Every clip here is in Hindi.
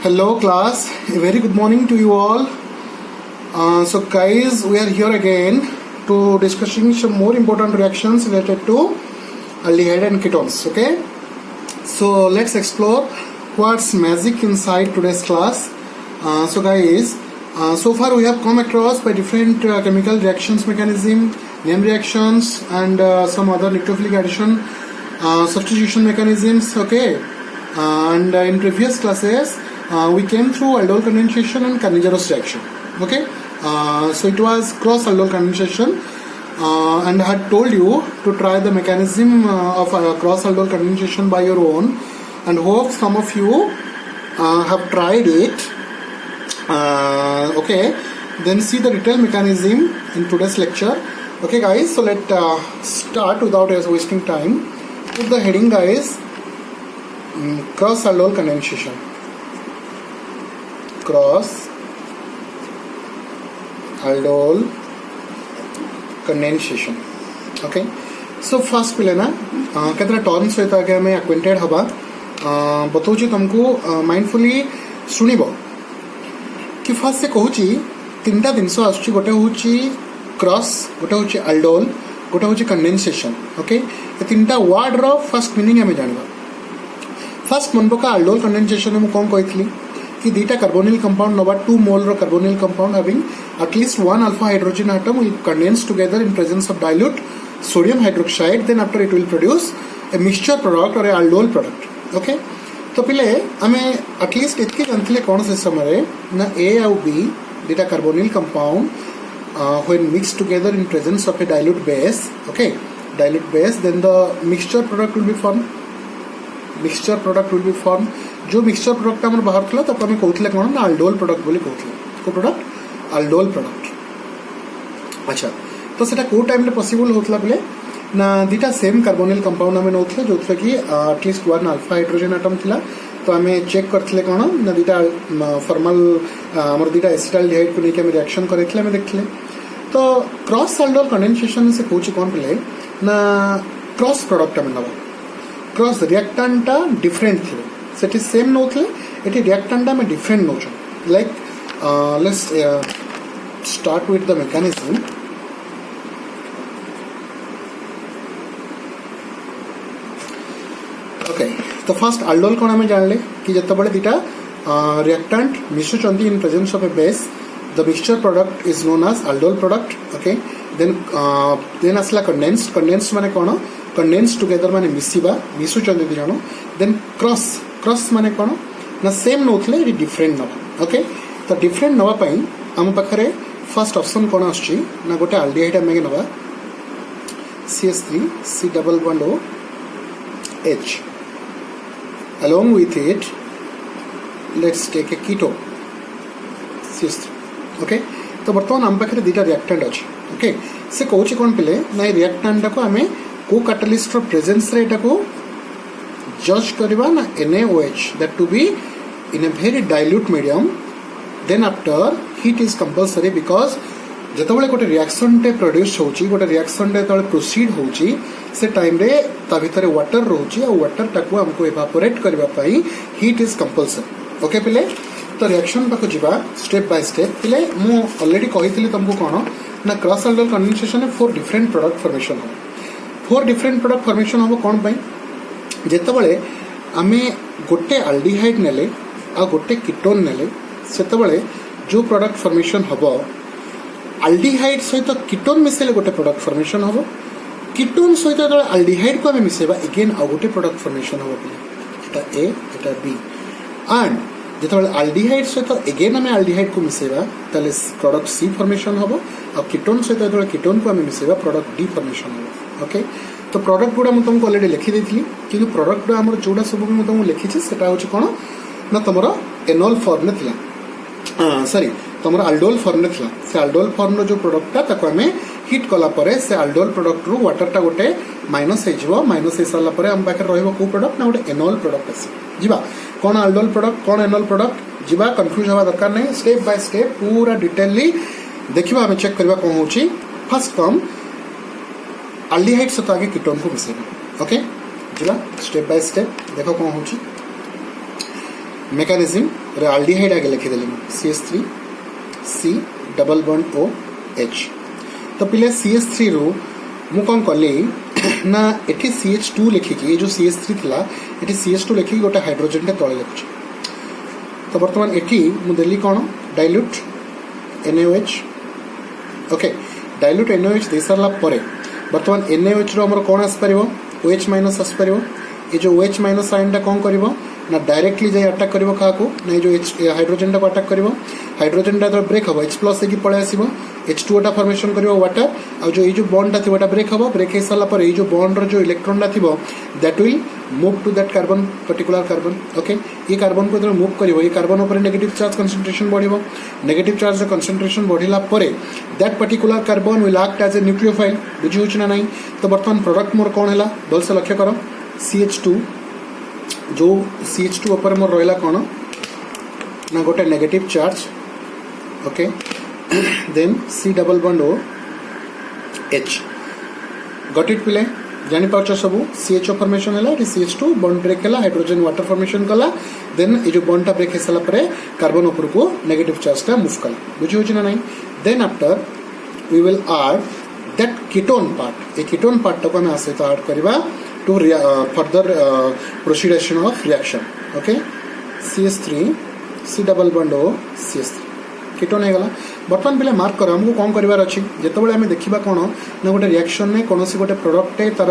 Hello class, a very good morning to you all. So guys, we are here again to discussing some more important reactions related to aldehyde and ketones. Okay, so let's explore what's magic inside today's class. So guys, so far we have come across by different chemical reactions mechanism, name reactions, and some other nucleophilic addition substitution mechanisms. Okay, and in previous classes we came through aldol condensation and Cannizzaro reaction. Okay, so it was cross aldol condensation, and I had told you to try the mechanism of cross aldol condensation by your own, and hope some of you have tried it. Okay, then see the detailed mechanism in today's lecture. Okay guys, so let's start without wasting time with the heading, guys. Cross aldol condensation. Cross aldol condensation. Okay, so first पहले ना केतरा टर्म्स सहित आगे हमें acquainted हवा बताऊँची तुमको माइंडफुली सुनिबो कि फर्स्ट से कहूँची तीनटा जिनस आसुची गोटे होची क्रॉस गोटे होची aldol गोटे होची कंडेंसेशन. ओके, ये तीनटा वर्ड रो फर्स्ट मीनिंग हमें जानबा. फर्स्ट मन पका aldol कंडेंसेशन में कौन कहथली कि दीटा कार्बोनिल कंपाउंड नवा 2 मोल रो carbonyl compound having at least 1 alpha hydrogen atom will condense together in presence of dilute sodium hydroxide. Then after it will produce a mixture product or a aldol product. Okay, तो पहले हमें एटलीस्ट इतके जानते कौन से समय ना A और B दीटा carbonyl compound when mixed together in presence of a dilute base. Okay, dilute base, then the mixture product will be formed. Mixture product will B form. जो मिक्सचर प्रोडक्ट आम बाहर थला तो आम कहते कौन ना aldol प्रोडक्ट बोली कहते को प्रोडक्ट aldol प्रोडक्ट. अच्छा, तो सेटा को टाइम रे पॉसिबल होतला बोले ना दीटा सेम कार्बोनिल कंपाउंड आम नौथले जो कि एटलीस्ट 1 alpha हाइड्रोजन एटम थिला. तो आम चेक करथिले कौन ना दीटा फॉर्मल हमर दीटा एसिटाल्डिहाइड को लेके हम रिएक्शन करथिले हम देखथिले. तो क्रॉस aldol कंडेंसेशन से कहूची कौन पले ना क्रॉस प्रोडक्ट आम नबा. क्रॉस रिएक्टेंटा डिफरेंट थे सेठी सेम नौथले एटी रिएक्टेंटा में डिफरेंट नौछ. Like let's start with the mechanism. Okay, तो फर्स्ट aldol कोन हमें जानले कि जत्ता बड़े दीटा रिएक्टेंट मिसुचंती in presence of a base the mixture product is known as aldol product. Okay, then असला कंडेंस्ड माने कोन कंडेंस टुगेदर माने मिसिबा मिसुचंदी दी जानो. देन क्रॉस माने कोन ना सेम नोथले इ डिफरेंट नबा. ओके, तो डिफरेंट नबा पई हम पाखरे फर्स्ट ऑप्शन कोन आछी ना गोटे एल्डिहाइड हम नबा CH3 C double bond O H. Along with it let's take a keto CH3. Okay, तो बर्तमान हम पाखरे दीटा रिएक्टेंट अछि. ओके, से कहूची कोन पले ना रिएक्टेंट को हमें को कैटलिस्ट प्रेजेंस रे को जज करबा ना NaOH that to be in a very dilute medium. then after heat is compulsory because जतबले गोटे रिएक्शन टे प्रोड्यूस होची गोटे रिएक्शन टे तळे प्रोसीड होची से टाइम रे ता भितरे वाटर रहउची आ वाटर टाको हमको इवापोरेट करबा पई हीट इज कंपल्सरी. ओके पिले, तो रिएक्शन पाको जिबा स्टेप बाय स्टेप. पिले मु ऑलरेडी कहितली तुमको कोन ना क्रॉस aldol कंडेंसेशन में 4 डिफरेंट प्रोडक्ट फॉर्मेशन हो. 4 डिफरेंट प्रोडक्ट फॉर्मेशन हम कौन पाई जेतबले आमे गोटे एल्डिहाइड नेले आ गोटे कीटोन नेले सेतबले जो प्रोडक्ट फॉर्मेशन हबो एल्डिहाइड सहित कीटोन मिसेले गोटे प्रोडक्ट फॉर्मेशन हबो. कीटोन सहित एल्डिहाइड को आमे मिसेबा अगेन आ गोटे प्रोडक्ट फॉर्मेशन हबो. एटा ए एटा बी एंड जेतबले एल्डिहाइड सहित अगेन आमे एल्डिहाइड को मिसेबा तले प्रोडक्ट सी फॉर्मेशन हबो आ कीटोन सहित जेतबले कीटोन को आमे मिसेबा प्रोडक्ट डी फॉर्मेशन हबो. ओके, तो प्रोडक्ट गुड़ा मुझे तुमको ऑलरेडी लिखी देती कि प्रोडक्ट गुड़ा आम जोड़ा सब मुझे तुमको लिखी से कौन ना तुम एनोल फॉर्म में थिला सॉरी तुम aldol फॉर्म में थिला. से aldol फॉर्म रो जो प्रोडक्टटा ताको हमें हिट कला परे से aldol प्रोडक्ट रू वाटरटा गोटे माइनस हो जिवो. माइनस हो सारा परे हम पाखे रहइबो को प्रोडक्ट ना गोटे एनोल प्रोडक्ट आसी जिबा. कौन aldol प्रोडक्ट कौन एनोल प्रोडक्ट जिबा कंफ्यूज हवा दरकार नहीं. स्टेप बाय स्टेप पूरा डिटेलली देखिबा हमें चेक करबा कोन होची. फर्स्ट कम एल्डिहाइड सहित आगे कीटोन को मिसेबा. ओके, जिला स्टेप बाय स्टेप देखो कौन होची. मेकानिज्म रे आल्डिहाइड आगे लिखिदेली CH3 C double bond OH। तो पिले CH3 रु मु कौन कली ना एठी CH2 लिखिकी जो CH3 थिला एठी CH2 लिखिकी गोटे हाइड्रोजन टे तळे लिखुची। तो वर्तमान एठी मु देली कोन dilute NaOH। Okay dilute NaOH दे सरला परे वर्तमान NaOH रो हमर कोन आस परिबो OH माइनस आस परिबो। ये जो OH माइनस आयन टा कोन करिवो ना डायरेक्टली जाई अटैक करिवो काको ना जो हाइड्रोजन टा को अटैक करिवो। हाइड्रोजन टा तो ब्रेक हबो H+ की पळे आसीबो H2 टा फॉर्मेशन करिवो वाटर आ जो ये जो बॉन्ड टा थिबो ब्रेक हबो। ब्रेक हे साला पर ये जो बॉन्ड रो जो इलेक्ट्रॉन टा थिबो that will move to that carbon particular carbon. Okay ये कार्बन को जब मूव करिवो ये कार्बन ऊपर नेगेटिव चार्ज कंसंट्रेशन बढ़िबो। नेगेटिव चार्ज कंसंट्रेशन बढ़िला परे that particular carbon will act as a nucleophile. बुझी होछ ना नहीं। तो वर्तमान प्रोडक्ट मोर कोन हैला भल से लक्ष्य करो CH2 जो CH2 ऊपर मोर रहला कोन ना गोटे negative charge. Okay then C double bond OH got it पिले जानि पाउछ सब CHO फॉर्मेशन हैला CH2 बॉन्ड ब्रेक हैला हाइड्रोजन वाटर फॉर्मेशन कला देन ये जो बॉन्ड टा ब्रेक हेसला परे कार्बन ऊपर को नेगेटिव चार्ज टा मूव कला। बुझी होछ ना नहीं। Then after we will add that ketone part. ए कीटोन पार्ट को हम आसे तो ऐड करबा to further proceedation of reaction. Okay CH3 C double bond O CH3 ketone है गला। बर्तमान पिले मार्क कर हमको कौन करिवार अछि जेतेबेले हमें देखिबा कोन ना गोटे रिएक्शन में कोनोसी गोटे प्रोडक्ट तार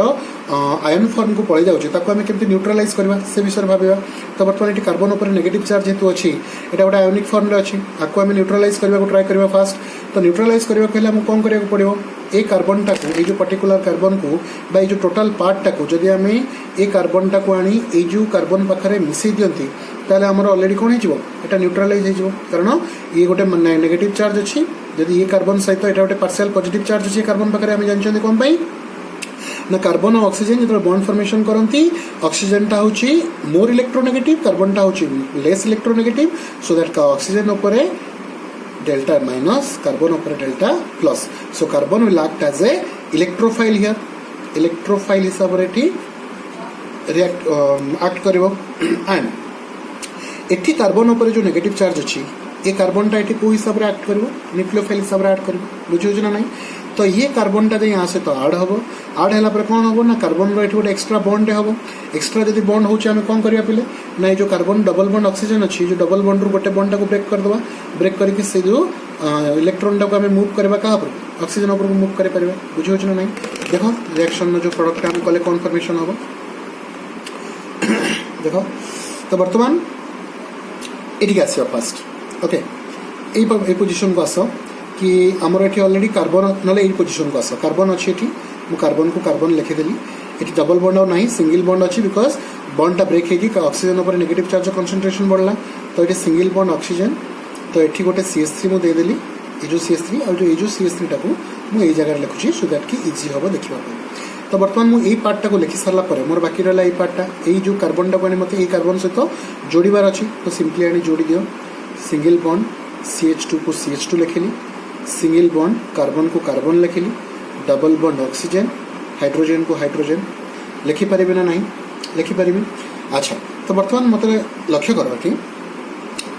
आयन फॉर्म को पळे जाउछि ताको हमें केमति न्यूट्रलाइज करबा से विषय भाबिबा। तो बर्तमान एटी कार्बन ऊपर नेगेटिव चार्ज हेतु अछि एटा गोटे आयोनिक फॉर्म रे अछि आको हमें न्यूट्रलाइज करबा को ट्राई करबा फास्ट। तो न्यूट्रलाइज करबा पहले हम कोन करिया को पड़िबो ए कार्बन टा को ए जो पर्टिकुलर कार्बन को बा ए जो टोटल पार्ट टा को जदि हमें ए कार्बन टा को आनी ए जो कार्बन पाखरे मिसै दियंती ताले हमर ऑलरेडी कोन हिजबो एटा न्यूट्रलाइज हिजबो कारण ये गोटे नेगेटिव चार्ज अछि जदि ये कार्बन सहित एटा गोटे पार्शियल पॉजिटिव चार्ज अछि कार्बन पाखरे हम जानछन कोन पई ना कार्बन और ऑक्सीजन जो बॉन्ड फॉर्मेशन करती ऑक्सीजन टा होची मोर इलेक्ट्रोनेगेटिव कार्बन टा होची लेस इलेक्ट्रोनेगेटिव सो दैट का ऑक्सीजन ऊपर डेल्टा माइनस कार्बन ऊपर delta plus. So carbon will act as a electrophile here electrophile हिसाब रे ठी रिएक्ट एक्ट करिवो। एंड एठी कार्बन ऊपर जो नेगेटिव चार्ज अछि ए कार्बन टा एठी को हिसाब रे एक्ट करिवो न्यूक्लियोफाइल हिसाब रे एक्ट करिवो। बुझियो ना नहीं। तो ये कार्बन टा यहाँ से तो आड हम आड है कौन हम ना कार्बन रो गोटे एक्सट्रा बॉन्ड हम एक्सट्रा जब बॉन्ड होमें कौन करा पे ना जो कार्बन डबल बॉन्ड ऑक्सीजन अच्छी जो डबल बॉन्ड रू गोटे बॉन्ड को ब्रेक करदे ब्रेक करके से जो इलेक्ट्रॉन टाक मूव करवा क्या ऑक्सीजन ऊपर मूव कर पारे। बुझे ना नहीं। देख रिएक्शन जो प्रोडक्ट आम कले कौन फॉर्मेशन हम देख। तो बर्तमान ये आस फास्ट ओके ये पोजिशन को आस कि आमर ये ऑलरेडी कार्बन ना ये पोजिशन को आस कार्बन अच्छी मु कार्बन को कार्बन लिखिदेली ये डबल बॉन्ड और ना सिंगल बॉन्ड अच्छी बिकज बॉन्ड टा ब्रेक होगी ऑक्सीजन ऊपर नेगेटिव चार्ज कंसंट्रेशन बढ़ला। तो ये सिंगल बॉन्ड ऑक्सीजन तो ये गोटे CH3 मुझे देदेली ये जो CH3 और जो CH3 टाक मुझे जगह लिखुची सो दैट कि इजी हम देखा। तो बर्तमान मुझे पार्ट टाक लिखि सारा पर मोर बाकी रहा ये पार्टा यही जो कार्बन टाक मत ये कार्बन सहित जोड़बार अच्छी तो सिंपली आनी जोड़ी दियो सिंगल बॉन्ड CH2 को CH2 लिखिली सिंगल बॉन्ड कार्बन को कार्बन लिखिली डबल बॉन्ड ऑक्सीजन हाइड्रोजन को हाइड्रोजन लिखिपारे ना नहीं लिखिपारि। अच्छा तो बर्तमान मत लक्ष्य कर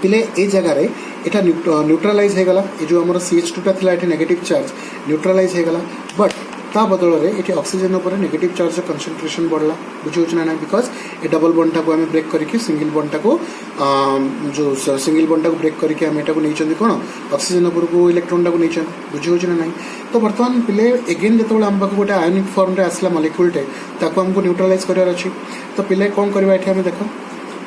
पिले ए जगार एटा न्यूट्रलाइज हो गला ये जो आम CH2 टा थिला नेगेटिव चार्ज न्यूट्रलाइज हो गला बट ता बदल में ये ऑक्सीजन ऊपर नेगेटिव चार्ज कंसंट्रेशन बढ़ला। बुझे ना बिकज ये डबल बॉन्ड टाक आम ब्रेक करके सिंगल बॉन्ड टाक जो सिंगल बॉन्ड टाक ब्रेक करके आम एटा को नहीं कौन ऑक्सीजन ऊपर को इलेक्ट्रॉन टाक नहीं। बुझे ना नहीं। तो बर्तमान पिले एगेन जो आम पाक गोटे आयोनिक फॉर्म रे आसला मॉलिक्यूलटे ताको हमको न्यूट्रलाइज करार अच्छी तो पिले कौन करवा ये देख।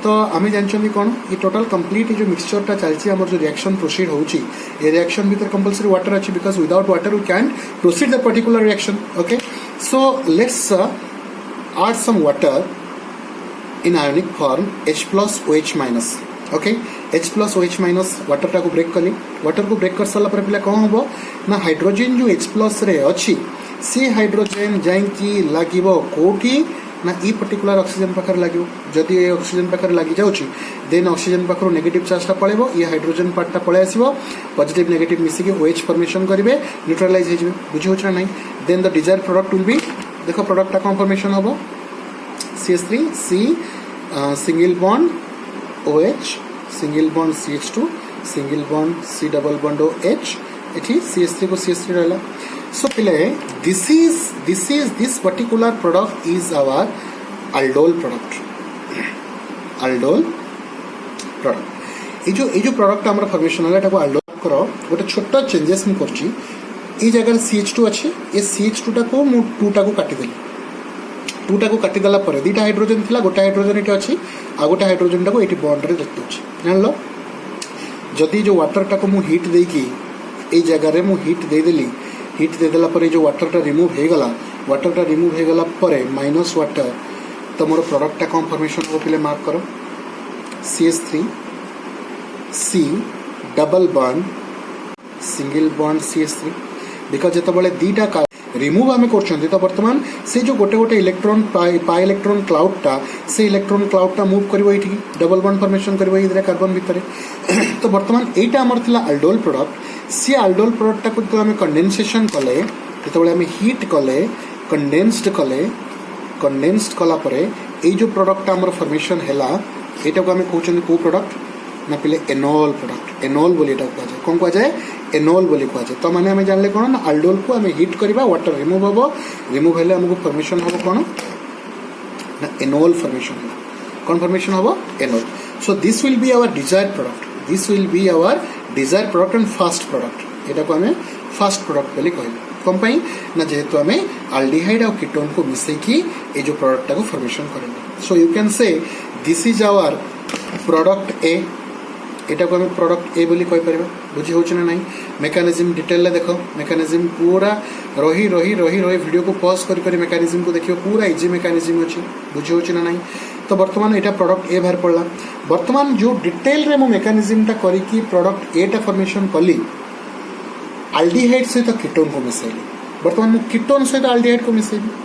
तो आम जानते कौन ये टोटल कंप्लीट जो मिक्सचरटा चलती आम जो रिएक्शन प्रोसीड होची ये रिएक्शन भीतर कंपलसरी वाटर अच्छी because without water we can proceed the particular reaction. Okay so let's add some water in ionic form H plus OH minus. Okay H plus OH minus water टाको ब्रेक कली वाटर को ब्रेक कर सारा पर पिला कौन हम ना हाइड्रोजन जो H plus रे अच्छी से हाइड्रोजन जाइकी लागिबो कोठी ना ई पर्टिकुलर ऑक्सीजन पाखर लागिबो जदि ए ऑक्सीजन पाखर लागी जाउची देन ऑक्सीजन पाखर नेगेटिव चार्ज टा पळेबो ये हाइड्रोजन पार्ट टा पळे आसीबो पॉजिटिव नेगेटिव मिसिके OH फॉर्मेशन करिवे न्यूट्रलाइज हे जिवे। बुझी होछ ना नहीं। Then the desired product will be देखो प्रोडक्ट टा कौन फॉर्मेशन होबो CH3 C single bond OH single bond CH2 single bond C double bond OH एठी CH3 को CH3 रहला. So पिले this particular product is our aldol product. aldol product. ये जो प्रोडक्ट आमर फॉर्मेशन है एटा aldol करो गोटे छोटा चेंजेस मु करची. ई जगह CH2 अच्छी ये CH2 टा को मु 2 टा को काटी देली. 2 टा को काटी देला परे दुटा हाइड्रोजन थिला गोटे हाइड्रोजन एटी अच्छी आ गोटे हाइड्रोजन टा को एटी बॉन्ड रे रखि अछि. जानलो जदि जो वाटर टा को मु हीट देकी ए जगह रे मु हीट दे देली. हीट दे देला परे जो वाटर टा रिमूव हे गला परे माइनस वाटर तो मोर प्रोडक्ट टा कौन फॉर्मेशन हो पहले मार्क करो. CH3 C double bond single bond CH3 because जेतबेले दीटा रिमूव आम कर तो बर्तमान से जो गोटे गोटे इलेक्ट्रॉन पाई इलेक्ट्रॉन क्लाउडटा से इलेक्ट्रॉन क्लाउडटा मूव करिवो एठी डबल बॉन्ड फॉर्मेशन करिवो इधर कार्बन भितर. तो बर्तमान एटा हमर थिला aldol प्रोडक्ट. सी aldol प्रोडक्ट को तो हमें कंडेंसेशन कले जेतबेले हमें हीट कले कंडेन्स्ड कला परे ए जो प्रोडक्ट हमर फॉर्मेशन हैला एटा को हमें कहउछन को प्रोडक्ट ना पहले एनॉल प्रोडक्ट. एनॉल बोली एटा कह जाय कोन कह जाय एनॉल बोली कह जाय. तो माने हमें जानले कोन ना aldol को हमें हीट करबा वाटर रिमूव होबो. रिमूव हेले हमको फॉर्मेशन होबो कोन ना एनॉल फॉर्मेशन होबो. कोन फॉर्मेशन होबो enol. So this will be our desired product. This will be our desired product and fast product. एटा को हमें फास्ट प्रोडक्ट बोली कहले कम पाई ना जेहेतु हमें अल्डिहाइड और कीटोन को मिसेकी ए जो प्रोडक्ट को फॉर्मेशन करेंगे. So you can say this is our product A. एटा को हमें प्रोडक्ट ए बोली कहि परबा. बुझी होछ ना नहीं. मेकानिज्म डिटेल ले देखो. मेकानिज्म पूरा रही वीडियो को पॉज करी मेकानिज्म को देखियो पूरा इजी मेकानिज्म अछि. बुझी होछ ना नहीं. तो वर्तमान एटा प्रोडक्ट ए बाहर पड़ला. वर्तमान जो डिटेल रे मो मेकानिज्म टा करी कि प्रोडक्ट ए टा फॉर्मेशन कली अल्डिहाइड सहित कीटोन को मिसेली. वर्तमान मु कीटोन सहित अल्डिहाइड को मिसेली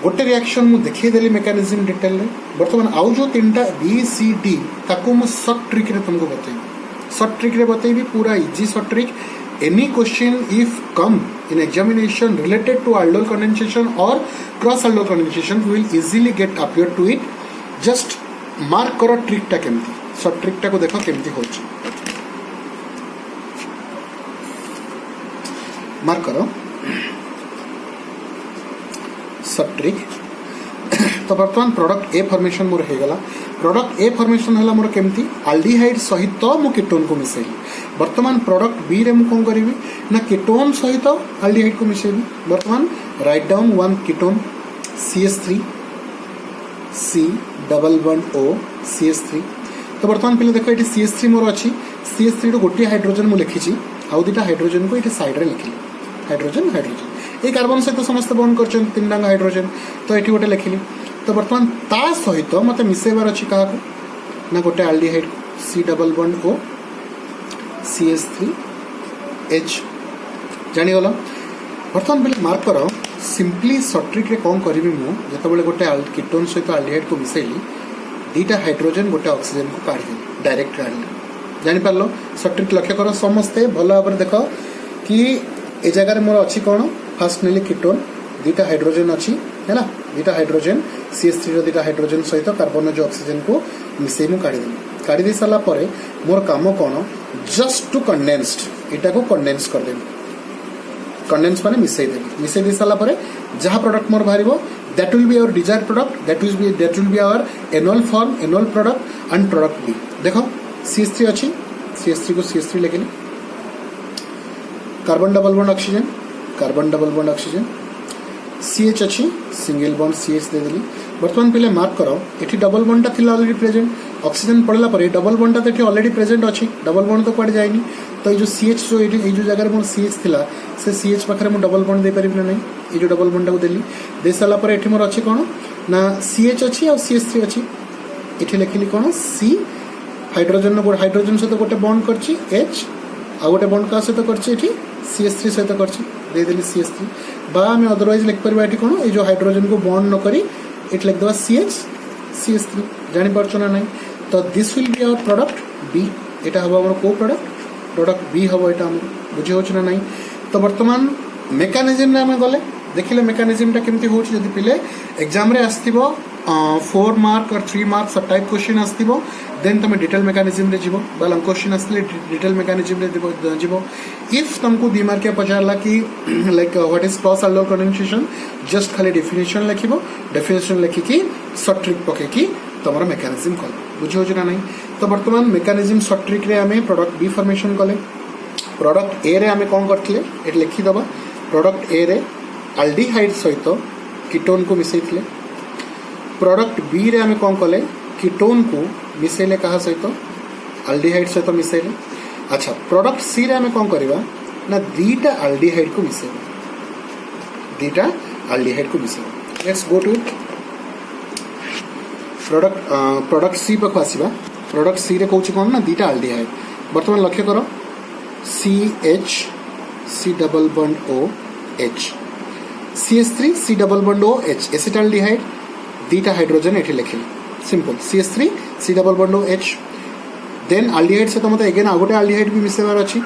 गोटे रिएक्शन मु देखै देली मेकानिज्म डिटेल रे. वर्तमान आउ जो तीनटा बी सी डी ताको मु शॉर्ट ट्रिक रे तुमको बतैबी. शॉर्ट ट्रिक रे बतैबी पूरा easy short trick. Any question if come in examination related to aldol condensation or cross aldol condensation you will easily get appear to it. Just mark करो ट्रिक टा केमती. शॉर्ट ट्रिक टा को देखो केमती होची. मार्क करो शॉर्ट ट्रिक. तो बर्तमान प्रोडक्ट ए फॉर्मेशन मोर हे गला. प्रोडक्ट ए फॉर्मेशन हला मोर केमती अल्डिहाइड सहित मु कीटोन को मिसेली. वर्तमान प्रोडक्ट बी रे मु कोन करिवि ना कीटोन सहित अल्डिहाइड को मिसेली. वर्तमान write down one ketone CH3 C double bond O CH3. तो वर्तमान पहले देखो ये CH3 मोर अच्छी. CH3 तो गोटे हाइड्रोजन मु लिखी आउ दुटा हाइड्रोजन को ये साइड रे लिखिली. हाइड्रोजन ये कार्बन सहित समस्त बॉन्ड कर तीन डांग हाइड्रोजन. तो ये गोटे लिखिली. तो वर्तमान ता सहित मत मिसेबार अच्छी क्या ना गोटे aldehyde C double bond O CH3 H जानीगल. वर्तमान पहले मार्क करो सिंपली शॉर्ट ट्रिक रे कौन करी मु जेतबेले गोटे कीटोन सहित अल्डिहाइड को मिसेली दीटा हाइड्रोजन गोटे ऑक्सीजन को काढ़ी डायरेक्ट काढ़ी. जानि पारलो शॉर्ट ट्रिक लक्ष्य करो समस्ते भल भाव देखो कि ए जगह मोर अच्छी कौन फास्ट नेली कीटोन दीटा हाइड्रोजन अच्छी है ना. दीटा हाइड्रोजन CH3 रो दीटा हाइड्रोजन सहित कार्बन जो ऑक्सीजन को मिसे मु काढ़ी दे सारा परे मोर काम कौन जस्ट टू कंडेन्स्ड एटा को कंडेन्स कर देबी. कंडेन्स माने मिसे दे सारा परे जहाँ प्रोडक्ट मोर बाहरिबो that will be our desired product. that will be our enol form, enol product and product B. देखो CH3 अच्छी CH3 को CH3 लेके carbon double bond oxygen CH अच्छी सिंगल बॉन्ड CH दे देली. वर्तमान पहले मार्क करो ये डबल बॉन्ड था ऑलरेडी प्रेजेंट. ऑक्सीजन पड़ला पर डबल बॉन्ड तो ये ऑलरेडी प्रेजेंट अच्छी. डबल बॉन्ड तो कड़े जाएनी. तो ये जो CH जो जगह मोर CH थिला से CH पाखे मुझे डबल बॉन्ड दे पारि ना नहीं. ये जो डबल बॉन्ड को देली दे सारा पर ये मोर अच्छी कौन ना CH अच्छी और CH3 अच्छी. ये लिखिली कौन C हाइड्रोजन सहित गोटे बॉन्ड करछि H आ गोटे बॉन्ड का सहित करछि CH3 सहित करछि दे देली CH3. बा हमें अदरवाइज लिख परबा एठी कोन ए जो हाइड्रोजन को बॉन्ड न करी इट लिख देबा CH3 जानि परछो ना नहीं. तो this will be our product B. एटा हबो हमर को प्रोडक्ट B हबो. एटा हम बुझी होछ ना नहीं. तो वर्तमान मेकानिज्म रे हमें गले देखिले मेकानिज्म टा केमती होछ. जदि पिले एग्जाम रे आस्तिबो 4 मार्क और 3 मार्क्स टाइप क्वेश्चन आस्तिबो देन तुम डिटेल मेकानिज्म रे जीवो बा लंग क्वेश्चन आसले डिटेल मेकानिज्म रे जीवो इफ तुमको 2 मार्किया पचारला कि like what is cross aldol condensation just खाली डेफिनेशन लिखिबो डेफिनेशन लिखि कि शॉर्ट ट्रिक पके कि तमरो मेकानिज्म कल बुझो ना नहीं तो वर्तमान मेकानिज्म शॉर्ट ट्रिक रे हमें प्रोडक्ट बी फॉर्मेशन कले प्रोडक्ट ए रे हमें कोन करथले एट लिखि दबा प्रोडक्ट ए रे अल्डिहाइड सहित कीटोन को मिसैथले प्रोडक्ट बी रे हमें कोन कले कीटोन को मिसैले कहा सहित अल्डिहाइड सहित मिसैले अच्छा प्रोडक्ट सी रे हमें कोन करबा ना दीटा अल्डिहाइड को मिसैले दीटा अल्डिहाइड को मिसैले let's go to it product सी पाखु आसीबा प्रोडक्ट सी रे कहूची कोन ना दीटा अल्डिहाइड वर्तमान लक्ष्य करो CH C double bond O H CH3 C double bond O H acetaldehyde दीटा हाइड्रोजन एठी लिखिले simple CH3 C double bond O H then aldehyde से तो मतलब अगेन आगोटे अल्डिहाइड भी मिसेबार अछि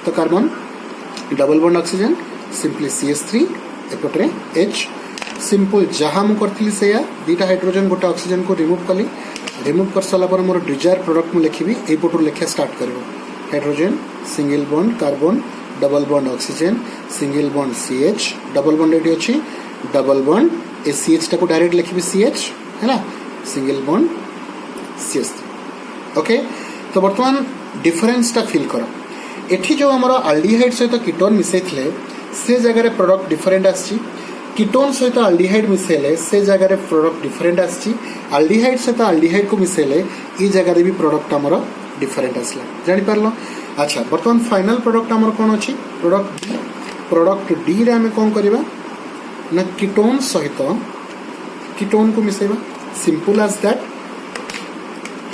तो carbon double bond oxygen simply CH3 एपटरे H simple जहाँ मु करथिली सेया दीटा हाइड्रोजन गोटे ऑक्सीजन को रिमूव कली रिमूव कर साला पर मोर डिजायर प्रोडक्ट मु लिखिबी ए पटु लिखा स्टार्ट करबो hydrogen single bond carbon double bond oxygen single bond CH double bond eighty अछि डबल बॉन्ड ए CH टाको डायरेक्ट लिखिबी CH है ना सिंगल बॉन्ड CH3 ओके तो वर्तमान डिफरेंस टा फील करो एठी जो हमर अल्डिहाइड सहित कीटोन मिसैथले से जगह रे प्रोडक्ट डिफरेंट आछि कीटोन सहित अल्डिहाइड मिसेले से जगह रे प्रोडक्ट डिफरेंट आछि अल्डिहाइड सहित अल्डिहाइड को मिसेले ई जगह रे भी प्रोडक्ट हमर डिफरेंट आसला जानि परलो अच्छा वर्तमान फाइनल प्रोडक्ट हमर कोन अछि प्रोडक्ट डी रे हमें कोन करबा ना कीटोन सहित कीटोन को मिसेबा सिंपल एज दैट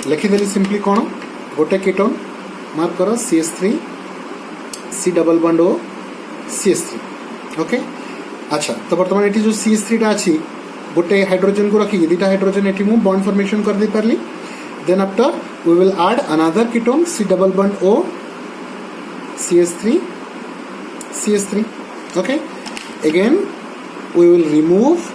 लिखि देली सिंपली कोन गोटे कीटोन मार्क करो CH3 C double bond O CH3 okay अच्छा तो वर्तमान एटी जो CH3 टा अछि गोटे हाइड्रोजन को रखी दीटा हाइड्रोजन एटी मु बॉन्ड फॉर्मेशन कर दे परली then after we will add another ketone C double bond O CH3 okay again we will remove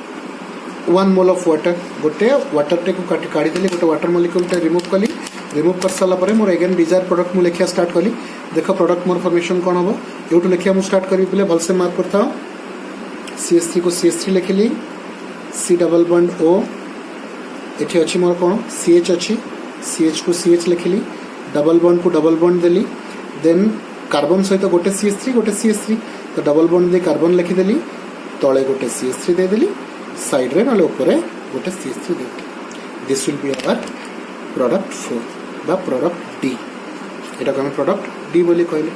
1 mole of water गोटे वाटर टे को काटी देली गोटे वाटर मॉलिक्यूल टे रिमूव कर साला परे मोर अगेन डिजायर प्रोडक्ट मु लिखिया स्टार्ट कली देखो प्रोडक्ट मोर फॉर्मेशन कोन होबो एटू लिखिया मु स्टार्ट करी पले भल से मार्क करता CH3 को CH3 लिखिली C double bond O एठी अछि मोर कोन CH अछि CH को CH लिखिली डबल बॉन्ड को डबल बॉन्ड देली देन कार्बन सहित गोटे CH3 तो डबल बॉन्ड दे कार्बन लिखि देली तळे गोटे CH3 दे देली साइड रे नले ऊपर गोटे CH3 दे this will be our product 4 बा प्रोडक्ट D एटा हम प्रोडक्ट D बोली कहले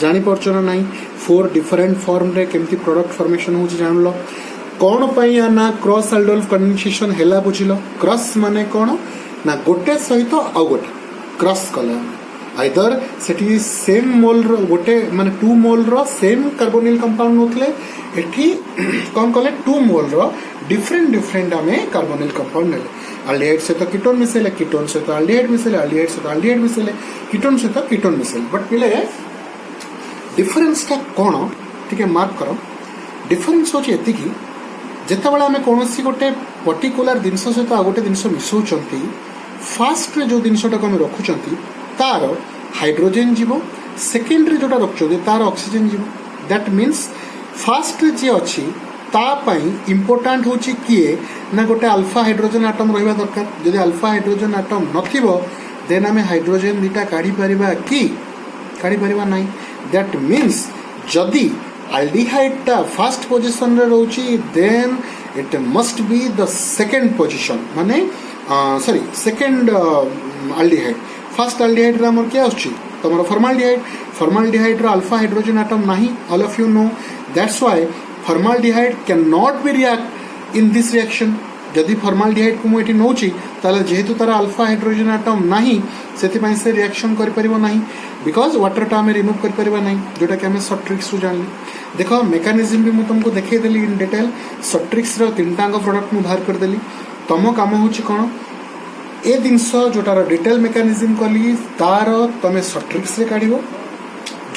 जानि परछन नाही 4 डिफरेंट फॉर्म रे केमती प्रोडक्ट फॉर्मेशन होची जानलो कोन पई ना क्रॉस अल्डोल कंडेंसेशन हैला बुझिलो क्रॉस माने कोन ना गोटे सहित आ गोटे क्रॉस कले आइदर सेठी सेम मोल रो गोटे माने 2 मोल रो सेम कार्बोनिल कंपाउंड होतले एठी कोन कले 2 मोल रो डिफरेंट हमें कार्बोनिल कंपाउंड नेले अल्डिहाइड से तो कीटोन मिसेले कीटोन से तो अल्डिहाइड मिसेले अल्डिहाइड से तो अल्डिहाइड मिसेले कीटोन से तो कीटोन मिसेले बट पिले डिफरेंस टा कोन ठीक मार्क करो डिफरेंस होची एति की जेतेबेला आमे कोनोसी गोटे पर्टिकुलर जिनस सहित आ गोटे जिनस मिसौचंती फास्ट रे जो जिनसटा को हम रखुचंती तार हाइड्रोजन जीवो सेकेंड रे जोटा रखुचंती तार ऑक्सीजन जीवो दैट मींस फास्ट रे जे अछि ता पई इंपोर्टेंट होची किए ना गोटे अल्फा हाइड्रोजन एटम रहिबा दरकार जदि अल्फा हाइड्रोजन एटम नथिबो देन आमे हाइड्रोजन दीटा काढी परिबा की काढी परिबा नाही दैट मींस जदि aldehyde टा फर्स्ट पोजीशन रे रहउची then it must be the second position माने sorry second aldehyde first aldehyde रे हमर क्या आछी तमरो formaldehyde रो अल्फा हाइड्रोजन एटम नाही all of you know that's why formaldehyde can not be react in this reaction जदि formaldehyde को मोटी नोची ताले जेहेतु तारा अल्फा हाइड्रोजन एटम नाही सेति पई से रिएक्शन करि परिबो नाही बिकॉज वाटर टा हमें रिमूव कर परिबा नाही जोटा कि हमें शॉर्ट ट्रिक्स जानली देखो मेकानिज्म भी मु तुमको देखै देली इन डिटेल शॉर्ट ट्रिक्स रो तीनटा अंग प्रोडक्ट मु बाहर कर देली तमो काम होची कोन ए दिनस जोटा रो डिटेल मेकानिज्म कली तार तमे शॉर्ट ट्रिक्स रे काढिबो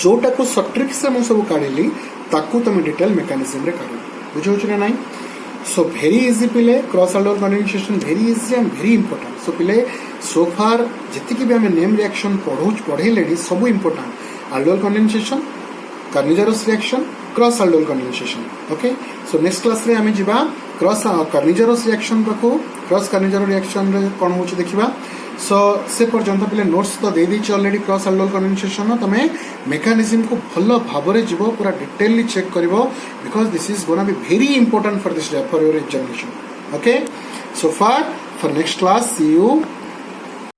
जोटा को शॉर्ट ट्रिक्स से मु सब काढिली ताकू तमे डिटेल मेकानिज्म रे काढिबो बुझौ छ ना नाही सो भेरी इजी पिले cross aldol condensation very easy and very important so पिले सो फार जितकी भी आम नेम रिएक्शन पढ़े सब important aldol condensation Cannizzaro's reaction cross aldol condensation okay so next class रे आम जा क्रॉस कार्निजरस रिएक्शन पाखु क्रॉस कार्निजर रिएक्शन रे कौन हो देखा सो से पर्यंत पे नोट्स तो दे देछि ऑलरेडी क्रॉस अल्डोल कंडेंसेशन तमे मेकानिज्म को भल भाव जीव पूरा डिटेलली चेक करिवो because this is gonna be very important for this for your examination okay so for next class see you